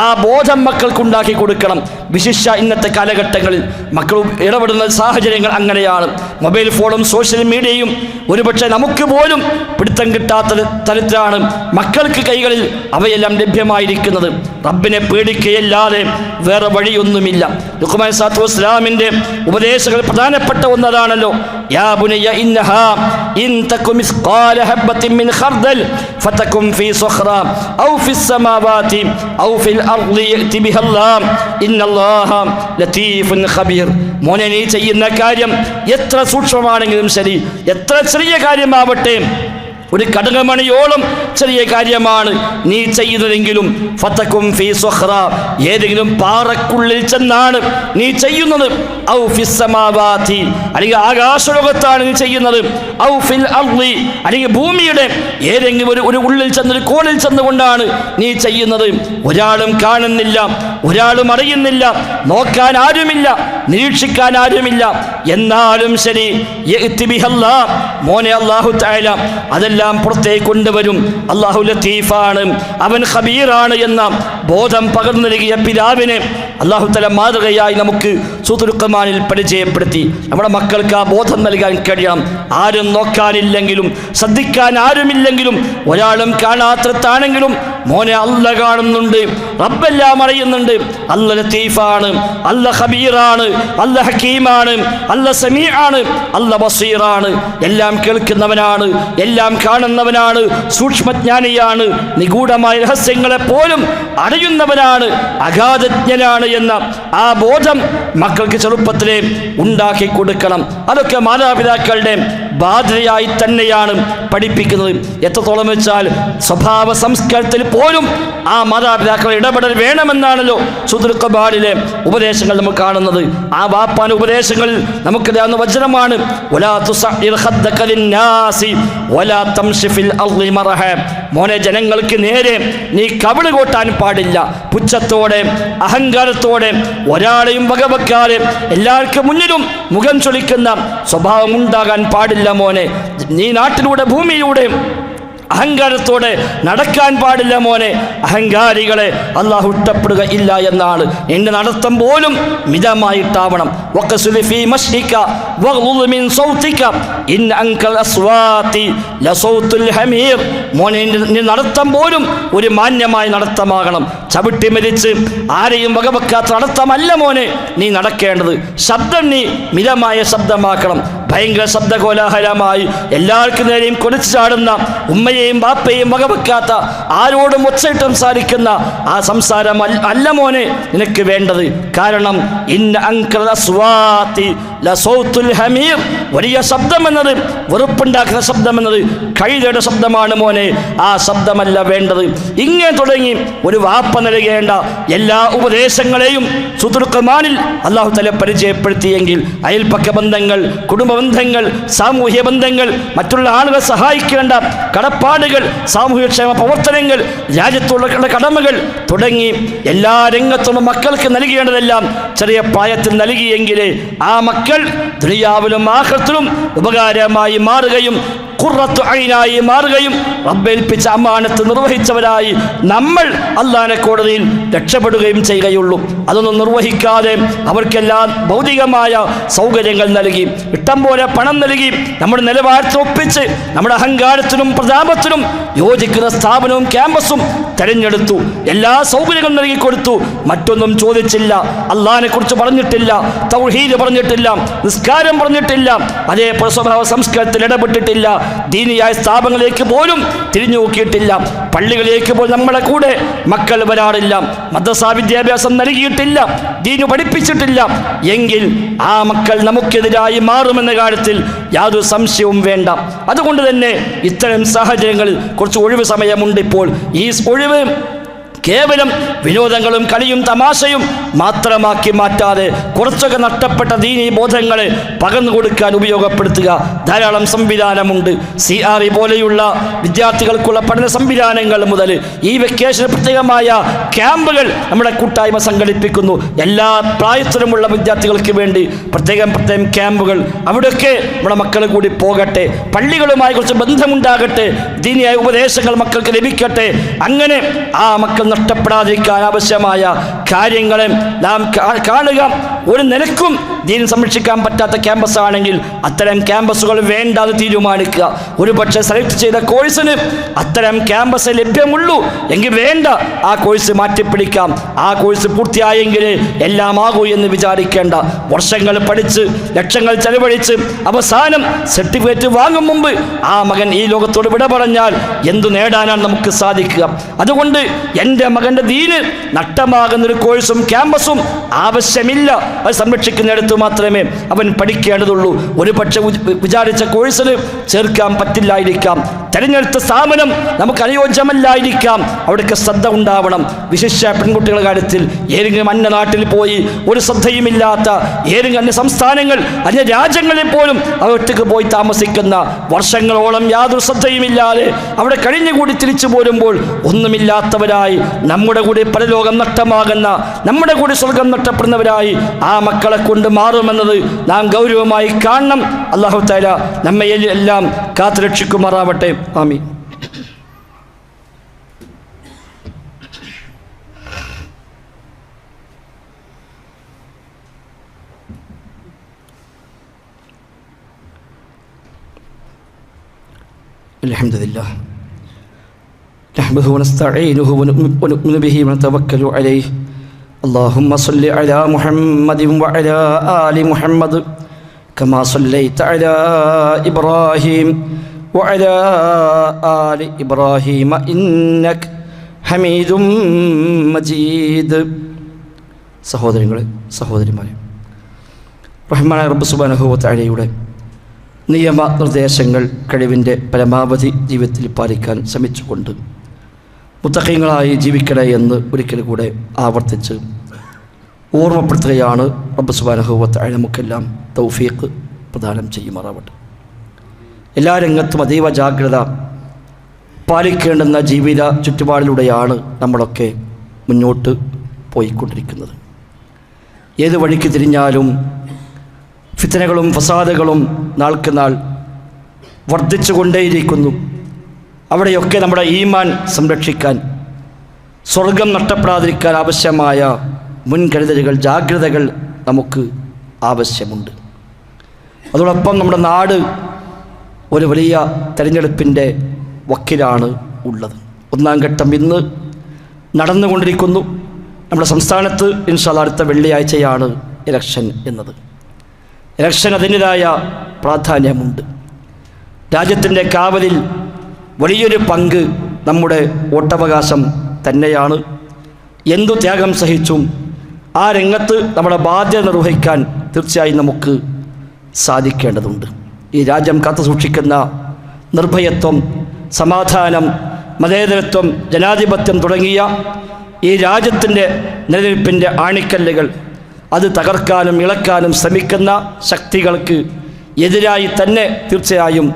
ആ ബോധം മക്കൾക്കുണ്ടാക്കി കൊടുക്കണം. വിശിഷ്യ ഇന്നത്തെ കാലഘട്ടങ്ങളിൽ മക്കൾ ഇടപെടുന്ന സാഹചര്യങ്ങൾ അങ്ങനെയാണ്. മൊബൈൽ ഫോണും സോഷ്യൽ മീഡിയയും ഒരുപക്ഷെ നമുക്ക് പോലും പിടുത്തം കിട്ടാത്ത തരത്തിലാണ് മക്കൾക്ക് കൈകളിൽ അവയെല്ലാം ലഭ്യമായിരിക്കുന്നത്. റബ്ബിനെ പേടിക്കുകയല്ലാതെ വേറെ വഴിയൊന്നുമില്ല. ലുഖ്മാൻ സ്വല്ലല്ലാഹു അലൈഹി വസല്ലമിന്റെ ഉപദേശങ്ങൾ പ്രധാനപ്പെട്ട ഒന്നതാണല്ലോ, യാ ബുനയ്യ ഇന്നഹാ ഇൻ തകു മിസ്ഖാല ഹബ്ബത്തിൻ മിൻ ഖർദൽ ഫതകും ഫീ സഖറ ഔ ഫിസ് സമാവാതി ഔ ഫിൽ അർളി യഅതി ബിഹല്ലാഹ് ഇന്നല്ലാഹ ലതീഫുൻ ഖബീർ. മോനെ, നീ ചെയ്യുന്ന കാര്യം എത്ര സൂക്ഷ്മമാണെങ്കിലും ശരി, എത്ര ചെറിയ കാര്യമാവട്ടെ, ഒരു കടകമണിയോളം ചെറിയ കാര്യമാണ് നീ ചെയ്യുന്നതെങ്കിലും ഫതകും ഫീ സഖറ, ഏതെങ്കിലും പാറക്കുള്ളിൽ ചെന്നാണ് നീ ചെയ്യുന്നത്, ഔ ഫിസ് സമാവാതി, അല്ലെങ്കിൽ ആകാശലോകത്താണ് നീ ചെയ്യുന്നത്, ഔ ഫിൽ അർളി, അല്ലെങ്കിൽ ഭൂമിയുടെ ഏതെങ്കിലും ഒരു ഉള്ളിൽ ചെന്നൊരു കോണിൽ ചെന്നുകൊണ്ടാണ് നീ ചെയ്യുന്നത്. ഒരാളും കാണുന്നില്ല, ഒരാളും അറിയുന്നില്ല, നോക്കാൻ ആരുമില്ല, നിരീക്ഷിക്കാൻ ആരുമില്ല, എന്നാലും ശരി യഅതി ബിഹല്ലാഹ്, മോനെ അല്ലാഹു തആല അതെല്ലാം പുറത്തേക്ക് കൊണ്ടുവരും. അല്ലാഹു ലത്തീഫാണ്, അവൻ ഖബീറാണ് എന്ന ബോധം പകർന്നു നൽകിയ പിതാവിനെ അല്ലാഹു തആല മാതൃകയായി നമുക്ക് സൂറത്തുൽ ഖുർആനിൽ പരിചയപ്പെടുത്തി. നമ്മുടെ മക്കൾക്ക് ആ ബോധം നൽകാൻ കഴിയണം. ആരും നോക്കാനില്ലെങ്കിലും ശ്രദ്ധിക്കാൻ ആരുമില്ലെങ്കിലും ഒരാളും കാണാത്തതാണെങ്കിലും മോനെ അല്ല കാണുന്നുണ്ട്, റബ്ബെല്ലാം അറിയുന്നുണ്ട്, അല്ല ലത്തീഫാണ്, അല്ല ഖബീറാണ്, അല്ല ഹക്കീമാണ്, അല്ല സമീആണ്, അല്ല ബസീറാണ്, എല്ലാം കേൾക്കുന്നവനാണ്, എല്ലാം കാണുന്നവനാണ്, സൂക്ഷ്മജ്ഞാനിയാണ്, നിഗൂഢമായ രഹസ്യങ്ങളെ പോലും അറിയുന്നവനാണ്, അഗാധജ്ഞനാണ് എന്ന ആ ബോധം മക്കൾക്ക് ചെറുപ്പത്തിലെ ഉണ്ടാക്കി കൊടുക്കണം. അതൊക്കെ മാതാപിതാക്കളുടെ ബാധ്യതയായി തന്നെയാണ് പഠിപ്പിക്കുന്നത്. എത്രത്തോളം വെച്ചാൽ സ്വഭാവ സംസ്കാരത്തിൽ പോലും ആ മാതാപിതാക്കളുടെ ഇടപെടൽ വേണമെന്നാണല്ലോ സൂറത്തുൽ ഖുർആനിലെ ഉപദേശങ്ങൾ നമുക്ക് കാണുന്നത്. ആ വാപ്പാൻ ഉപദേശങ്ങളിൽ നമുക്കറിയാവുന്ന വചനമാണ്, വലാ തുസഇർ ഖദ്ദക ലിന്നാസി വലാ തംശി ഫിൽ അർളി മറഹ. മോനെ, ജനങ്ങൾക്ക് നേരെ നീ കവിള് കോട്ടാൻ പാടില്ല. പുച്ഛത്തോടെ അഹങ്കാരത്തോടെ ഒരാളെയും വകവെക്കാതെ എല്ലാവർക്കും മുന്നിലും മുഖം ചൊളിക്കുന്ന സ്വഭാവം ഉണ്ടാകാൻ പാടില്ല മോനെ. നീ നാട്ടിലൂടെ ഭൂമിയിലൂടെ അഹങ്കാരത്തോടെ നടക്കാൻ പാടില്ല മോനെ. അഹങ്കാരികളെ അല്ലാഹു ഇഷ്ടപ്പെടുക ഇല്ല എന്നാണ്. എൻ്റെ നടത്തം പോലും മിതമായിട്ടാവണം. വഖ്സുദ് ഫീ മശ്രിക വഗ്ളുദ് മിൻ സൗതിക ഇൻ അൻകൽ അസ്വാതി ലസൗത്തുൽ ഹമീർ. മോനെ, നിന്റെ നടത്തം പോലും ഒരു മാന്യമായ നടത്തമാകണം. ചവിട്ടി മരിച്ച് ആരെയും വകവെക്കാത്ത നടത്തമല്ല മോനെ നീ നടക്കേണ്ടത്. ശബ്ദം നീ മിതമായ ശബ്ദമാക്കണം. ഭയങ്കര ശബ്ദകോലാഹലമായി എല്ലാവർക്കും നേരെയും കൊടിച്ചു ചാടുന്ന, ഉമ്മയെയും ബാപ്പയെയും വകവെക്കാത്ത, ആരോടും ഒച്ചയിട്ട് സംസാരിക്കുന്ന ആ സംസാരം അല്ല മോനെ നിനക്ക് വേണ്ടത്. കാരണം ഇന്ന അൻകൽ അസ്വാതി ലസൗത്തുൽ ഹമീർ, വലിയ ശബ്ദമെന്നത്, വെറുപ്പുണ്ടാക്കുന്ന ശബ്ദമെന്നത് കഴുതയുടെ ശബ്ദമാണ് മോനെ. ആ ശബ്ദമല്ല വേണ്ടത്. ഇങ്ങനെ തുടങ്ങി ഒരു വാപ്പ നൽകേണ്ട എല്ലാ ഉപദേശങ്ങളെയും സൂറത്തുൽ ഖുർആനിൽ അല്ലാഹു തആല പരിചയപ്പെടുത്തിയെങ്കിൽ അയൽപക്ക ബന്ധങ്ങൾ, കുടുംബ ബന്ധങ്ങൾ, സാമൂഹ്യ ബന്ധങ്ങൾ, മറ്റുള്ള ആളുകളെ സഹായിക്കേണ്ട കടപ്പാടുകൾ, സാമൂഹ്യക്ഷേമ പ്രവർത്തനങ്ങൾ, രാജ്യത്തുള്ള കടമകൾ തുടങ്ങി എല്ലാ രംഗത്തും മക്കൾക്ക് നൽകേണ്ടതെല്ലാം ചെറിയ പ്രായത്തിൽ നൽകിയെങ്കിലേ ആ മക്കൾ ദുനിയാവിലും ആഖിറത്തിലും ഉപകാരമായി മാറുകയും ഖുർറത്തു ഐനായി മാറുകയും റബ്ബേൽപ്പിച്ച അമാനത്ത് നിർവഹിച്ചവരായി നമ്മൾ അല്ലാഹുവിന്റെ കോടതിയിൽ രക്ഷപ്പെടുകയും ചെയ്യുകയുള്ളൂ. അതൊന്നും നിർവഹിക്കാതെ അവർക്കെല്ലാം ഭൗതികമായ സൗകര്യങ്ങൾ നൽകി, ഇഷ്ടം പോലെ പണം നൽകി, നമ്മുടെ നിലവാരത്തിൽ ഒപ്പിച്ച് നമ്മുടെ അഹങ്കാരത്തിനും പ്രതാപത്തിനും യോജിക്കുന്ന സ്ഥാപനവും ക്യാമ്പസും തെരഞ്ഞെടുത്തു, എല്ലാ സൗകര്യങ്ങളും നൽകി കൊടുത്തു, മറ്റൊന്നും ചോദിച്ചില്ല, അള്ളാഹിനെ കുറിച്ച് പറഞ്ഞിട്ടില്ല, തൗഹീദ് പറഞ്ഞിട്ടില്ല, നിസ്കാരം പറഞ്ഞിട്ടില്ല, അതേപോലെ സ്വഭാവ സംസ്കാരത്തിൽ ഇടപെട്ടിട്ടില്ല, ദീനിയായ സ്ഥാപനങ്ങളിലേക്ക് പോലും തിരിഞ്ഞു നോക്കിയിട്ടില്ല, പള്ളികളിലേക്ക് പോലും നമ്മുടെ കൂടെ മക്കൾ വരാറില്ല, മദ്രസാ വിദ്യാഭ്യാസം നൽകിയിട്ടില്ല, ദീന് പഠിപ്പിച്ചിട്ടില്ല എങ്കിൽ ആ മക്കൾ നമുക്കെതിരായി മാറുമെന്ന കാര്യത്തിൽ യാതൊരു സംശയവും വേണ്ട. അതുകൊണ്ട് തന്നെ ഇത്തരം സാഹചര്യങ്ങളിൽ കുറച്ച് ഒഴിവ് സമയമുണ്ട്. ഇപ്പോൾ ഈ ഒഴിവ് കേവലം വിനോദങ്ങളും കളിയും തമാശയും മാത്രമാക്കി മാറ്റാതെ കുറച്ചൊക്കെ നഷ്ടപ്പെട്ട ദീനീ ബോധങ്ങളെ പകർന്നു കൊടുക്കാൻ ഉപയോഗപ്പെടുത്തുക. ധാരാളം സംവിധാനമുണ്ട്. CRE പോലെയുള്ള വിദ്യാർത്ഥികൾക്കുള്ള പഠന സംവിധാനങ്ങൾ മുതൽ ഈ വെക്കേഷന് പ്രത്യേകമായ ക്യാമ്പുകൾ നമ്മുടെ കൂട്ടായ്മ സംഘടിപ്പിക്കുന്നു. എല്ലാ പ്രായത്തിലുമുള്ള വിദ്യാർത്ഥികൾക്ക് വേണ്ടി പ്രത്യേകം ക്യാമ്പുകൾ, അവിടെയൊക്കെ നമ്മുടെ മക്കൾ കൂടി പോകട്ടെ, പള്ളികളുമായി കുറച്ച് ബന്ധമുണ്ടാകട്ടെ, ദീനിയായ ഉപദേശങ്ങൾ മക്കൾക്ക് ലഭിക്കട്ടെ. അങ്ങനെ ആ മക്കൾ നഷ്ടപ്പെടാതിരിക്കാൻ ആവശ്യമായ കാര്യങ്ങളെ നാം കാണുക. ഒരു നിലക്കും ദീൻ സംരക്ഷിക്കാൻ പറ്റാത്ത ക്യാമ്പസ് ആണെങ്കിൽ അത്തരം ക്യാമ്പസുകൾ വേണ്ടാതെ തീരുമാനിക്കുക. ഒരു പക്ഷേ സെലക്ട് ചെയ്ത കോഴ്സിന് അത്തരം ക്യാമ്പസ് ലഭ്യമുള്ളൂ എങ്കിൽ വേണ്ട, ആ കോഴ്സ് മാറ്റിപ്പിടിക്കാം. ആ കോഴ്സ് പൂർത്തിയായെങ്കിൽ എല്ലാം ആകൂ എന്ന് വിചാരിക്കേണ്ട. വർഷങ്ങൾ പഠിച്ച് ലക്ഷങ്ങൾ ചെലവഴിച്ച് അവസാനം സർട്ടിഫിക്കറ്റ് വാങ്ങും മുമ്പ് ആ മകൻ ഈ ലോകത്തോട് വിട പറഞ്ഞാൽ എന്തു നേടാനാണ് നമുക്ക് സാധിക്കുക? അതുകൊണ്ട് എൻ്റെ മകൻ്റെ ദീന് നഷ്ടമാകുന്നൊരു കോഴ്സും ക്യാമ്പസും ആവശ്യമില്ല. അത് സംരക്ഷിക്കുന്നിടത്ത് മാത്രമേ അവൻ പഠിക്കേണ്ടതുള്ളൂ. ഒരു പക്ഷെ വിചാരിച്ച കോഴ്സിന് ചേർക്കാൻ പറ്റില്ലായിരിക്കാം, തിരഞ്ഞെടുത്ത സ്ഥാപനം നമുക്ക് അനുയോജ്യമല്ലായിരിക്കാം. അവിടേക്ക് ശ്രദ്ധ ഉണ്ടാവണം. വിശിഷ്യ പെൺകുട്ടികളുടെ കാര്യത്തിൽ ഏതെങ്കിലും അന്യ നാട്ടിൽ പോയി ഒരു ശ്രദ്ധയുമില്ലാത്ത ഏതെങ്കിലും അന്യ സംസ്ഥാനങ്ങൾ, അന്യ രാജ്യങ്ങളിൽ പോലും അവർക്ക് പോയി താമസിക്കുന്ന, വർഷങ്ങളോളം യാതൊരു ശ്രദ്ധയുമില്ലാതെ അവിടെ കഴിഞ്ഞുകൂടി തിരിച്ചു പോരുമ്പോൾ ഒന്നുമില്ലാത്തവരായി, നമ്മുടെ കൂടി പരലോകം നഷ്ടമാകുന്ന, നമ്മുടെ കൂടി സ്വർഗം നഷ്ടപ്പെടുന്നവരായി ആ മക്കളെ കൊണ്ട് മാറുമെന്നത് നാം ഗൗരവമായി കാണണം. അല്ലാഹു തആല നമ്മെ എല്ലാം കാത്തുരക്ഷിക്കുമാറാവട്ടെ. ആമീൻ. അൽഹംദുലില്ലാഹ് نحمده ونستعينه ونؤمن به ونتوكل عليه. اللهم صل على محمد وعلى آل محمد كما صليت على إبراهيم وعلى آل إبراهيم إنك حميد مجيد. സഹോദരങ്ങളെ, സഹോദരിമാരെ, റഹ്മാനായ റബ്ബ് സുബ്ഹാനഹു വ തആലയുടെ നിയമനിർദ്ദേശങ്ങൾ കഴിവിൻ്റെ പരമാവധി ജീവിതത്തിൽ പാലിക്കാൻ ശ്രമിച്ചുകൊണ്ട് മുത്തഖീങ്ങളായി ജീവിക്കണേ എന്ന് ഒരിക്കൽ കൂടെ ആവർത്തിച്ച് ഓർമ്മപ്പെടുത്തുകയാണ്. റബ്ബ് സുബ്ഹാനഹു വ തആല നമുക്കെല്ലാം തൗഫീഖ് പ്രദാനം ചെയ്യുമാറാവട്ടെ. എല്ലാ രംഗത്തും അതീവ ജാഗ്രത പാലിക്കേണ്ടുന്ന ജീവിത ചുറ്റുപാടിലൂടെയാണ് നമ്മളൊക്കെ മുന്നോട്ട് പോയിക്കൊണ്ടിരിക്കുന്നത്. ഏത് വഴിക്ക് തിരിഞ്ഞാലും ഫിത്നകളും ഫസാദുകളും നാൾക്ക് നാൾ വർദ്ധിച്ചു കൊണ്ടേയിരിക്കുന്നു. അവിടെയൊക്കെ നമ്മുടെ ഈമാൻ സംരക്ഷിക്കാൻ, സ്വർഗം നഷ്ടപ്പെടാതിരിക്കാൻ ആവശ്യമായ മുൻകരുതലുകൾ, ജാഗ്രതകൾ നമുക്ക് ആവശ്യമുണ്ട്. അതോടൊപ്പം നമ്മുടെ നാട് ഒരു വലിയ തെരഞ്ഞെടുപ്പിൻ്റെ വക്കിലാണ് ഉള്ളത്. ഒന്നാം ഘട്ടം ഇന്ന് നടന്നുകൊണ്ടിരിക്കുന്നു. നമ്മുടെ സംസ്ഥാനത്ത് ഇൻഷാ അല്ലാഹ് അടുത്ത വെള്ളിയാഴ്ചയാണ് ഇലക്ഷൻ എന്നത്. ഇലക്ഷൻ അതിൻ്റെതായ പ്രാധാന്യമുണ്ട്. രാജ്യത്തിൻ്റെ കാവലിൽ വലിയൊരു പങ്ക് നമ്മുടെ വോട്ടവകാശം തന്നെയാണ്. എന്തു ത്യാഗം സഹിച്ചും ആ രംഗത്ത് നമ്മുടെ ബാധ്യത നിർവഹിക്കാൻ തീർച്ചയായും നമുക്ക് സാധിക്കേണ്ടതുണ്ട്. ഈ രാജ്യം കാത്തുസൂക്ഷിക്കുന്ന നിർഭയത്വം, സമാധാനം, മതേതരത്വം, ജനാധിപത്യം തുടങ്ങിയ ഈ രാജ്യത്തിൻ്റെ നിലനിൽപ്പിൻ്റെ ആണിക്കല്ലുകൾ അത് തകർക്കാനും ഇളക്കാനും ശ്രമിക്കുന്ന ശക്തികൾക്ക് എതിരായി തന്നെ തീർച്ചയായും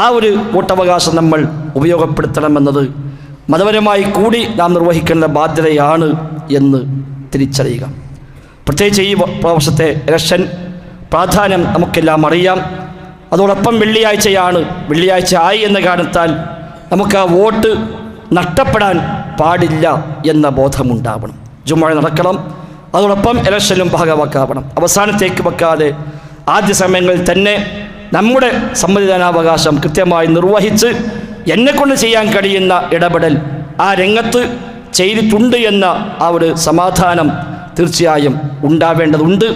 ആ ഒരു വോട്ടവകാശം നമ്മൾ ഉപയോഗപ്പെടുത്തണമെന്നത് മതപരമായി കൂടി നാം നിർവഹിക്കേണ്ട ബാധ്യതയാണ് എന്ന് തിരിച്ചറിയുക. പ്രത്യേകിച്ച് ഈ വർഷത്തെ ഇലക്ഷൻ പ്രാധാന്യം നമുക്കെല്ലാം അറിയാം. അതോടൊപ്പം വെള്ളിയാഴ്ച ആയി എന്ന കാരണത്താൽ നമുക്ക് ആ വോട്ട് നഷ്ടപ്പെടാൻ പാടില്ല എന്ന ബോധമുണ്ടാവണം. ജുമുഅ നടക്കണം, അതോടൊപ്പം ഇലക്ഷനിലും ഭാഗവാക്കാവണം. അവസാനത്തേക്ക് വെക്കാതെ ആദ്യ സമയങ്ങളിൽ തന്നെ നമ്മുടെ സമ്മതിദാനാവകാശം കൃത്യമായി നിർവഹിച്ച് എന്നെക്കൊണ്ട് ചെയ്യാൻ കഴിയുന്ന ഇടപെടൽ ആ രംഗത്ത് ചെയ്തിട്ടുണ്ട് എന്ന ആ ഒരു സമാധാനം തീർച്ചയായും ഉണ്ടാവേണ്ടതുണ്ട്.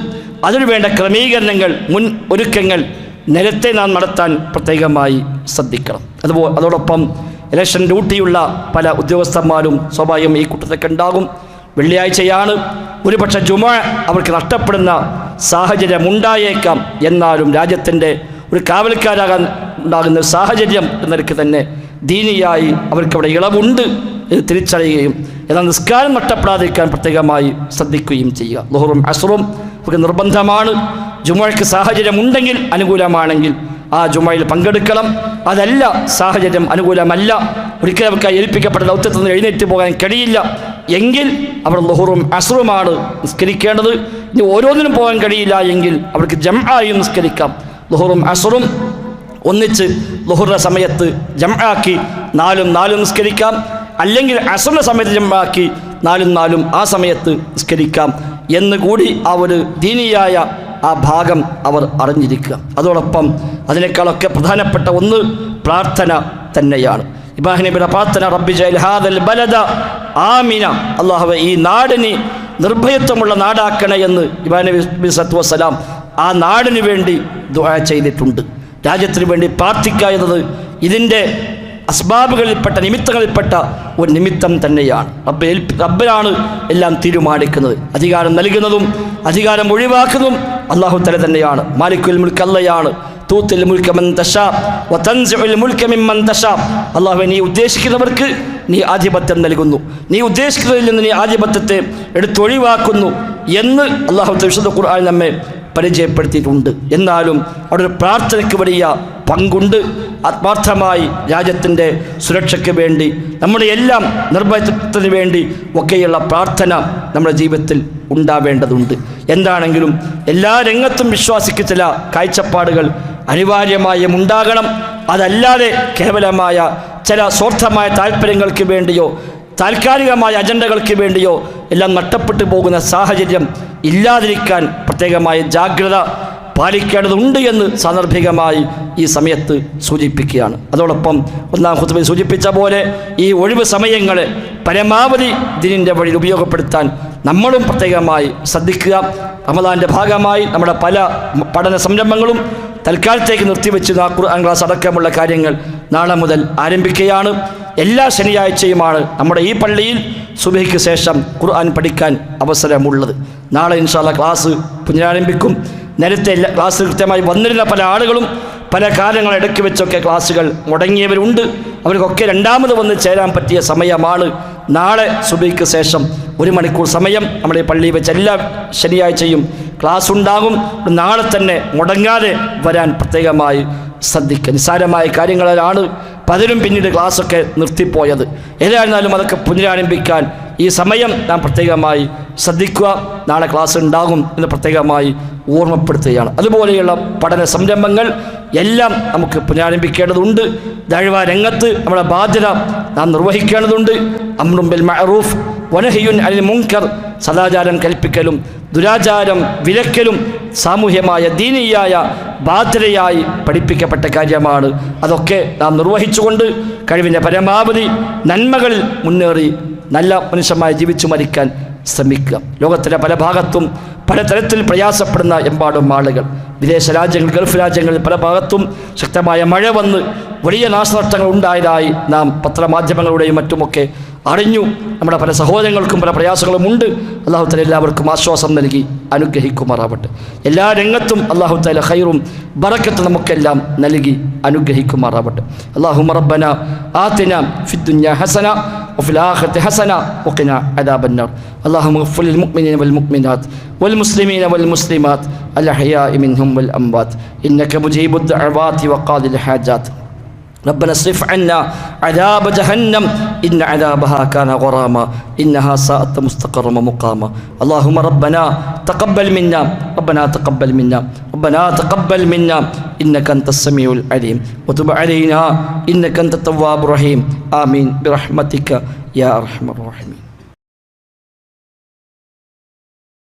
അതിനുവേണ്ട ക്രമീകരണങ്ങൾ, മുൻ ഒരുക്കങ്ങൾ നേരത്തെ നാം നടത്താൻ പ്രത്യേകമായി ശ്രദ്ധിക്കണം. അതോടൊപ്പം ഇലക്ഷൻ ഡ്യൂട്ടിയുള്ള പല ഉദ്യോഗസ്ഥന്മാരും സ്വാഭാവികം ഈ കൂട്ടത്തൊക്കെ ഉണ്ടാകും. വെള്ളിയാഴ്ചയാണ്, ഒരുപക്ഷെ ജുമുഅ അവർക്ക് നഷ്ടപ്പെടുന്ന സാഹചര്യം ഉണ്ടായേക്കാം. എന്നാലും രാജ്യത്തിൻ്റെ ഒരു കാവൽക്കാരാകാൻ ഉണ്ടാകുന്ന സാഹചര്യം എന്നതിലേക്ക് തന്നെ ദീനിയായി അവർക്കവിടെ ഇളവുണ്ട് എന്ന് തിരിച്ചറിയുകയും എന്നാൽ നിസ്കാരം നഷ്ടപ്പെടാതിരിക്കാൻ പ്രത്യേകമായി ശ്രദ്ധിക്കുകയും ചെയ്യുക. ളുഹറും അസ്റും അവർക്ക് നിർബന്ധമാണ്. ജുമുഅയ്ക്ക് സാഹചര്യം ഉണ്ടെങ്കിൽ, അനുകൂലമാണെങ്കിൽ ആ ജുമുഅയിൽ പങ്കെടുക്കണം. അതല്ല, സാഹചര്യം അനുകൂലമല്ല, ഒരിക്കലും അവർക്ക് ഏൽപ്പിക്കപ്പെട്ട ദൗത്യത്തിൽ നിന്ന് എഴുന്നേറ്റ് പോകാൻ കഴിയില്ല എങ്കിൽ അവർ ളുഹറും അസ്റുമാണ് നിസ്കരിക്കേണ്ടത്. ഇനി ഓരോന്നിനും പോകാൻ കഴിയില്ല എങ്കിൽ അവർക്ക് ജംആയും നിസ്കരിക്കാം. ളുഹറും അസ്റും ഒന്നിച്ച് ളുഹറിൻ്റെ സമയത്ത് ജംആക്കി 4 നിസ്കരിക്കാം, അല്ലെങ്കിൽ അസ്റിൻ്റെ സമയത്ത് ജംആക്കി 4 ആ സമയത്ത് നിസ്കരിക്കാം എന്നുകൂടി ആ ഒരു ദീനിയായ ആ ഭാഗം അവർ അറിഞ്ഞിരിക്കുക. അതോടൊപ്പം അതിനേക്കാളൊക്കെ പ്രധാനപ്പെട്ട ഒന്ന് പ്രാർത്ഥന തന്നെയാണ്. ഇബ്രാഹിം നബിയുടെ പ്രാർത്ഥന, റബ്ബി ജഅൽ ഹാദൽ ബലദ ആമിന, അല്ലാഹുവേ ഈ നാടിനെ നിർഭയത്വമുള്ള നാടാക്കണേ എന്ന് ഇബ്രാഹിം നബി സല്ലല്ലാഹു അലൈഹി വസല്ലം ആ നാടിന് വേണ്ടി ദുആ ചെയ്തിട്ടുണ്ട്. രാജ്യത്തിന് വേണ്ടി പ്രാർത്ഥിക്കുക എന്നത് ഇതിൻ്റെ അസ്ബാബുകളിൽപ്പെട്ട നിമിത്തങ്ങളിൽപ്പെട്ട ഒരു നിമിത്തം തന്നെയാണ്. റബ്ബിനാണ് എല്ലാം തീരുമാനിക്കുന്നത്. അധികാരം നൽകുന്നതും അധികാരം ഒഴിവാക്കുന്നതും അല്ലാഹു തആല തന്നെയാണ്. മാലിക്കുൽ മുൽക്ക് അല്ലാഹയാണ്. തൂത്തിൽ മുൽക മൻ തശാ വതൻസിഉൽ മുൽക മിമ്മൻ തശാ. അല്ലാഹുവേ നീ ഉദ്ദേശിക്കുന്നവർക്ക് നീ ആധിപത്യം നൽകുന്നു, നീ ഉദ്ദേശിക്കുന്നതിൽ നിന്ന് നീ ആധിപത്യത്തെ എടുത്തൊഴിവാക്കുന്നു എന്ന് അല്ലാഹു തആല വിശുദ്ധ ഖുർആനിൽ നമ്മെ പരിചയപ്പെടുത്തിയിട്ടുണ്ട്. എന്നാലും അവിടെ ഒരു പ്രാർത്ഥനയ്ക്ക് വലിയ പങ്കുണ്ട്. ആത്മാർത്ഥമായി രാജ്യത്തിൻ്റെ സുരക്ഷയ്ക്ക് വേണ്ടി, നമ്മുടെ എല്ലാം നിർഭയത്വത്തിന് വേണ്ടി ഒക്കെയുള്ള പ്രാർത്ഥന നമ്മുടെ ജീവിതത്തിൽ ഉണ്ടാവേണ്ടതുണ്ട്. എന്താണെങ്കിലും എല്ലാ രംഗത്തും വിശ്വാസിക്ക് ചില കാഴ്ചപ്പാടുകൾ അനിവാര്യമായും ഉണ്ടാകണം. അതല്ലാതെ കേവലമായ ചില സ്വാർത്ഥമായ താല്പര്യങ്ങൾക്ക് വേണ്ടിയോ താൽക്കാലികമായ അജണ്ടകൾക്ക് വേണ്ടിയോ എല്ലാം നഷ്ടപ്പെട്ടു പോകുന്ന സാഹചര്യം ഇല്ലാതിരിക്കാൻ പ്രത്യേകമായ ജാഗ്രത പാലിക്കേണ്ടതുണ്ട് എന്ന് സാന്ദർഭികമായി ഈ സമയത്ത് സൂചിപ്പിക്കുകയാണ്. അതോടൊപ്പം ഒന്നാം ഖുതുബയിൽ സൂചിപ്പിച്ച പോലെ ഈ ഒഴിവ് സമയങ്ങളെ പരമാവധി ദീനിൻ്റെ വഴിയിൽ ഉപയോഗപ്പെടുത്താൻ നമ്മളും പ്രത്യേകമായി ശ്രദ്ധിക്കുക. റമദാൻ്റെ ഭാഗമായി നമ്മുടെ പല പഠന സംരംഭങ്ങളും തൽക്കാലത്തേക്ക് നിർത്തിവെച്ച് ഖുർആൻ ക്ലാസ് അടക്കമുള്ള കാര്യങ്ങൾ നാളെ മുതൽ ആരംഭിക്കുകയാണ്. എല്ലാ ശനിയാഴ്ചയുമാണ് നമ്മുടെ ഈ പള്ളിയിൽ സുബഹിക്ക് ശേഷം ഖുർആൻ പഠിക്കാൻ അവസരമുള്ളത്. നാളെ ഇൻഷാ അല്ലാഹ് ക്ലാസ് പുനരാരംഭിക്കും. നേരത്തെ ക്ലാസ് കൃത്യമായി വന്നിരുന്ന പല ആളുകളും പല കാലങ്ങൾ ഇടയ്ക്ക് വെച്ചൊക്കെ ക്ലാസ്സുകൾ മുടങ്ങിയവരുണ്ട്. അവർക്കൊക്കെ രണ്ടാമത് വന്ന് ചേരാൻ പറ്റിയ സമയമാണ്. നാളെ സുബഹിക്ക് ശേഷം 1 മണിക്കൂർ സമയം നമ്മുടെ പള്ളിയിൽ വെച്ച് എല്ലാ ശനിയാഴ്ചയും ക്ലാസ് ഉണ്ടാകും. നാളെ തന്നെ മുടങ്ങാതെ വരാൻ പ്രത്യേകമായി ശ്രദ്ധിക്കുക. നിസ്സാരമായ കാര്യങ്ങളിലാണ് പലരും പിന്നീട് ക്ലാസ്സൊക്കെ നിർത്തിപ്പോയത്. ഏതായിരുന്നാലും അതൊക്കെ പുനരാരംഭിക്കാൻ ഈ സമയം നാം പ്രത്യേകമായി ശ്രദ്ധിക്കുക. നാളെ ക്ലാസ് ഉണ്ടാകും എന്ന് പ്രത്യേകമായി ഓർമ്മപ്പെടുത്തുകയാണ്. അതുപോലെയുള്ള പഠന സംരംഭങ്ങൾ എല്ലാം നമുക്ക് പുനരാരംഭിക്കേണ്ടതുണ്ട്. ദഅ്വ രംഗത്ത് നമ്മുടെ ബാധ്യത നാം നിർവഹിക്കേണ്ടതുണ്ട്. അംറുൻ ബിൽ മഅറൂഫ് വനഹ്യുൻ അനിൽ മുൻകർ, സദാചാരം കൽപ്പിക്കലും ദുരാചാരം വിലക്കലും സാമൂഹ്യമായ ദീനിയായ ബാധ്യതയായി പഠിപ്പിക്കപ്പെട്ട കാര്യമാണ്. അതൊക്കെ നാം നിർവഹിച്ചുകൊണ്ട് കഴിവിൻ്റെ പരമാവധി നന്മകളിൽ മുന്നേറി നല്ല മനുഷ്യമായി ജീവിച്ചു മരിക്കാൻ ശ്രമിക്കുക. ലോകത്തിലെ പല ഭാഗത്തും പലതരത്തിൽ പ്രയാസപ്പെടുന്ന എമ്പാടും ആളുകൾ, വിദേശ രാജ്യങ്ങൾ, ഗൾഫ് രാജ്യങ്ങളിൽ പല ഭാഗത്തും ശക്തമായ മഴ വന്ന് വലിയ നാശനഷ്ടങ്ങൾ ഉണ്ടായതായി നാം പത്രമാധ്യമങ്ങളുടെയും മറ്റുമൊക്കെ അറിഞ്ഞു. നമ്മുടെ പല സഹോദരങ്ങൾക്കും പല പ്രയാസങ്ങളും ഉണ്ട്. അല്ലാഹു തആല എല്ലാവർക്കും ആശ്വാസം നൽകി അനുഗ്രഹിക്കുമാറാവട്ടെ. എല്ലാ രംഗത്തും അല്ലാഹു തആല ഖൈറും ബറക്കത്തും നമുക്കെല്ലാം നൽകി അനുഗ്രഹിക്കുമാറാവട്ടെ. അല്ലാഹുമ്മ റബ്ബന ആതിന ഫിദ് ദുനിയ ഹസന വഫിൽ ആഖിറതി ഹസന വഖിനാ അദാബന്നാർ. അല്ലാഹുമ്മ ഗ്ഫിർ ലിൽ മുഅ്മിനീന വൽ മുഅ്മിനാത്ത് വൽ മുസ്ലിമീന വൽ മുസ്ലിമാത്ത് അൽ അഹ്യാഇ മിൻഹും വൽ അംവാത്ത് ഇന്നക മുജീബുദ് ദഅവാതി വഖാദിൽ ഹാജാത്ത്. ربنا اصرف عنا عذاب جهنم إن عذابها كان غراما إنها ساءت مستقرا ومقاما اللهم ربنا تقبل منا ربنا تقبل منا إنك أنت السميع العليم وتب علينا إنك أنت التواب الرحيم آمين برحمتك يا أرحم الراحمين.